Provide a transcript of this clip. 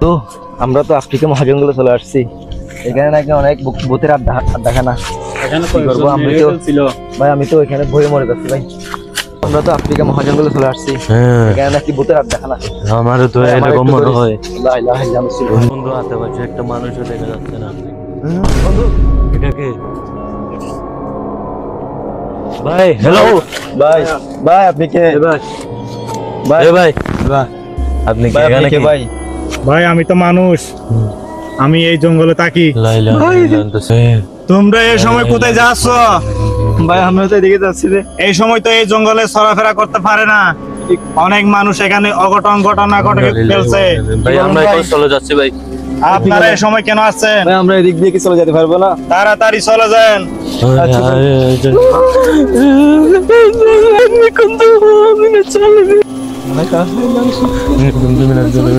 বন্ধু আমরা তো আফ্রিকা মহাজঙ্গলে চলে আসছি। এখানে নাকি অনেক ভূতের আড্ডাখানা। ভাই আমি তো এখানে ভয়ে মরে যাচ্ছি ভাই। আমরা তো আফ্রিকা মহাজঙ্গলে চলে আসছি, এখানে নাকি ভূতের আড্ডাখানা। আমারও তো এরকম মনে হয়। বন্ধু হাতে পাশে একটা মানুষও দেখা যাচ্ছে না। বন্ধু এটা কে? ভাই হ্যালো ভাই, ভাই আপনি কে? ভাই ভাই ভাই আপনি কে এখানে কে? ভাই ভাই আমি তো মানুষ, আমি এই জঙ্গলে থাকি। লাইলা তোমরা এই সময় কোথায় যাচ্ছ? ভাই আমরা তো এদিকে যাচ্ছি রে। এই সময় তো এই জঙ্গলে চলাফেরা করতে পারে না, অনেক মানুষ এখানে অঘটন ঘটনা ঘটে ফেলছে। ভাই আমরা এখন চলে যাচ্ছি ভাই। আপনারা এই সময় কেন আসছেন? ভাই আমরা এদিক দিয়ে কি চলে যেতে পারবো না? তাড়াতাড়ি চলে যান। অনেক আসলে